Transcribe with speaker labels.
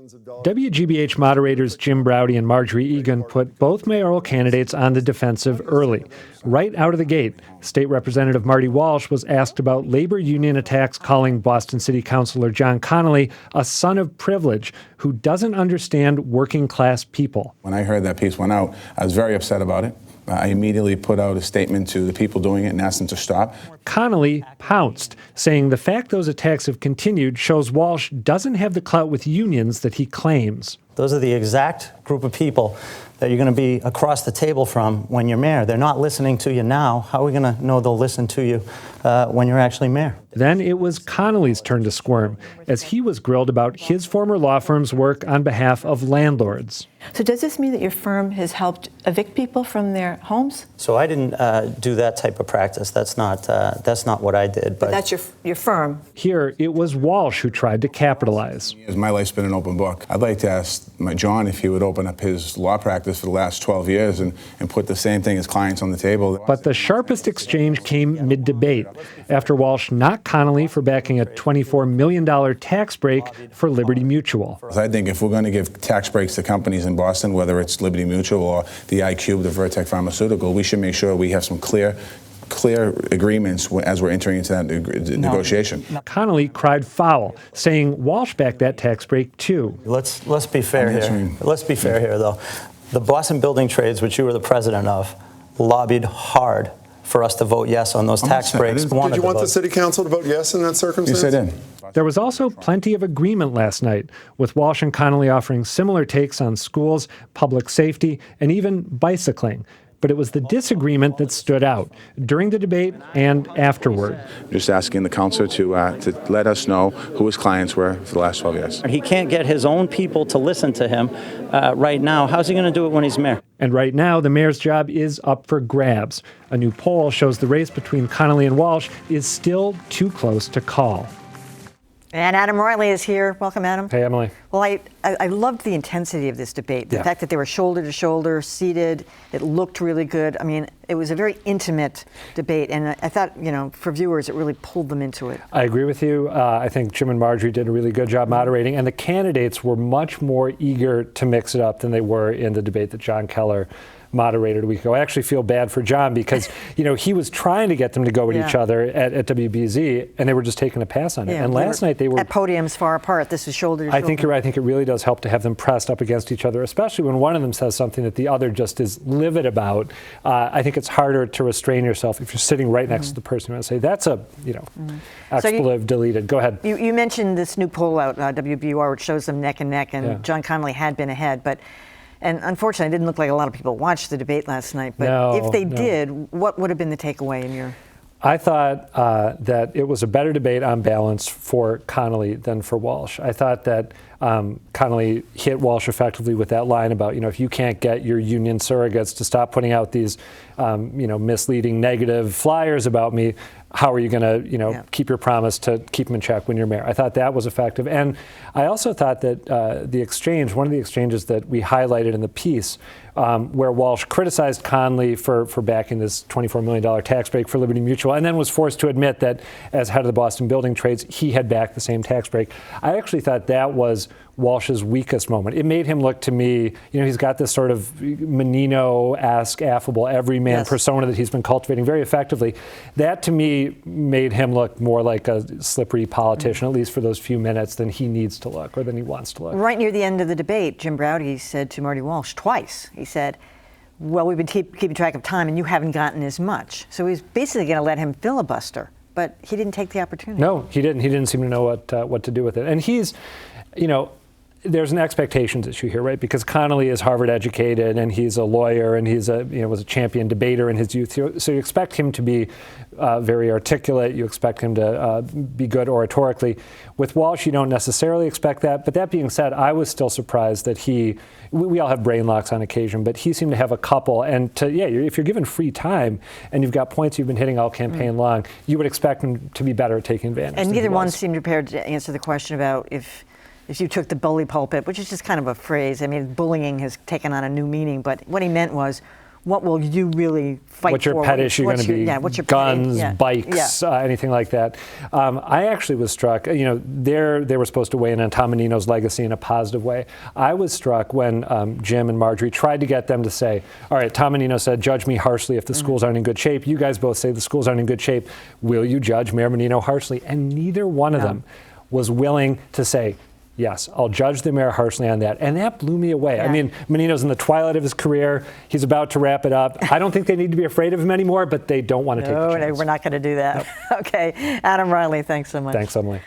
Speaker 1: WGBH moderators Jim Braude and Marjorie Egan put both mayoral candidates on the defensive early. Right out of the gate, State Representative Marty Walsh was asked about labor union attacks, calling Boston City Councilor John Connolly a son of privilege who doesn't understand working class people.
Speaker 2: When I heard that piece went out, I was very upset about it. I immediately put out a statement to the people doing it and asked them to stop.
Speaker 1: Connolly pounced, saying the fact those attacks have continued shows Walsh doesn't have the clout with unions that he claims.
Speaker 3: Those are the exact group of people that you're going to be across the table from when you're mayor. They're not listening to you now. How are we going to know they'll listen to you when you're actually mayor?
Speaker 1: Then it was Connolly's turn to squirm, as he was grilled about his former law firm's work on behalf of landlords.
Speaker 4: So does this mean that your firm has helped evict people from their homes?
Speaker 3: So I didn't do that type of practice. That's not what I did.
Speaker 4: But that's your firm.
Speaker 1: Here, it was Walsh who tried to capitalize.
Speaker 2: My life's been an open book. I'd like to ask John if he would open up his law practice for the last 12 years and put the same thing as clients on the table.
Speaker 1: But the sharpest exchange came mid-debate, after Walsh knocked Connolly for backing a $24 million tax break for Liberty Mutual.
Speaker 2: I think if we're going to give tax breaks to companies in Boston, whether it's Liberty Mutual or the iCube, the Vertex Pharmaceutical, we should make sure we have some clear agreements as we're entering into that negotiation.
Speaker 1: Connolly cried foul, saying Walsh backed that tax break too.
Speaker 3: Let's be fair here. Let's be fair here, though. The Boston Building Trades, which you were the president of, lobbied hard for us to vote yes on those tax breaks.
Speaker 5: Did you want the city council to vote yes in that circumstance?
Speaker 2: Yes, I did.
Speaker 1: There was also plenty of agreement last night, with Walsh and Connolly offering similar takes on schools, public safety, and even bicycling. But it was the disagreement that stood out during the debate and afterward.
Speaker 2: Just asking the councilor to let us know who his clients were for the last 12 years.
Speaker 3: He can't get his own people to listen to him right now. How's he going to do it when he's mayor?
Speaker 1: And right now, the mayor's job is up for grabs. A new poll shows the race between Connolly and Walsh is still too close to call.
Speaker 4: And Adam Riley is here. Welcome, Adam.
Speaker 1: Hey, Emily.
Speaker 4: Well, I loved the intensity of this debate. The fact that they were shoulder to shoulder, seated. It looked really good. I mean, it was a very intimate debate. And I thought, for viewers, it really pulled them into it.
Speaker 1: I agree with you. I think Jim and Marjorie did a really good job moderating. And the candidates were much more eager to mix it up than they were in the debate that John Keller moderated a week ago. I actually feel bad for John because, he was trying to get them to go at each other at WBZ, and they were just taking a pass on it. And last night they were
Speaker 4: at podiums far apart. This was shoulder to shoulder.
Speaker 1: I think you're right. I think it really does help to have them pressed up against each other, especially when one of them says something that the other just is livid about. I think it's harder to restrain yourself if you're sitting right next to the person who want to say, that's a, expletive deleted. Go ahead.
Speaker 4: You mentioned this new poll out, WBUR, which shows them neck and neck, and John Connolly had been ahead, and unfortunately, it didn't look like a lot of people watched the debate last night. But if they did, what would have been the takeaway in your?
Speaker 1: I thought that it was a better debate on balance for Connolly than for Walsh. I thought that Connolly hit Walsh effectively with that line about, if you can't get your union surrogates to stop putting out these, misleading negative flyers about me, how are you going to, keep your promise to keep them in check when you're mayor? I thought that was effective. And I also thought that one of the exchanges that we highlighted in the piece, where Walsh criticized Connolly for backing this $24 million tax break for Liberty Mutual, and then was forced to admit that as head of the Boston Building Trades, he had backed the same tax break. I actually thought that was Walsh's weakest moment. It made him look to me, he's got this sort of Menino-esque, affable, everyman persona that he's been cultivating very effectively. That, to me, made him look more like a slippery politician, at least for those few minutes, than he needs to look or than he wants to look.
Speaker 4: Right near the end of the debate, Jim Braude said to Marty Walsh twice, he said, well, we've been keeping track of time and you haven't gotten as much. So he's basically going to let him filibuster, but he didn't take the opportunity.
Speaker 1: No, he didn't. He didn't seem to know what to do with it. And he's, there's an expectations issue here, right? Because Connolly is Harvard educated and he's a lawyer and he's was a champion debater in his youth. So you expect him to be very articulate. You expect him to be good oratorically. With Walsh, you don't necessarily expect that. But that being said, I was still surprised that we all have brain locks on occasion, but he seemed to have a couple. And if you're given free time and you've got points you've been hitting all campaign long, you would expect him to be better at taking advantage.
Speaker 4: And neither one seemed prepared to answer the question about if you took the bully pulpit, which is just kind of a phrase. I mean, bullying has taken on a new meaning, but what he meant was, what will you really fight for?
Speaker 1: What's your pet issue going to be?
Speaker 4: Yeah, what's your
Speaker 1: guns,
Speaker 4: pet,
Speaker 1: bikes, anything like that. I actually was struck, they were supposed to weigh in on Tom Menino's legacy in a positive way. I was struck when Jim and Marjorie tried to get them to say, all right, Tom Menino said, judge me harshly if the schools aren't in good shape. You guys both say the schools aren't in good shape. Will you judge Mayor Menino harshly? And neither one of them was willing to say, yes, I'll judge the mayor harshly on that. And that blew me away. I mean, Menino's in the twilight of his career. He's about to wrap it up. I don't think they need to be afraid of him anymore, but they don't want to take the chance.
Speaker 4: No, we're not going to do that. Okay. Adam Riley, thanks so much.
Speaker 1: Thanks, Emily.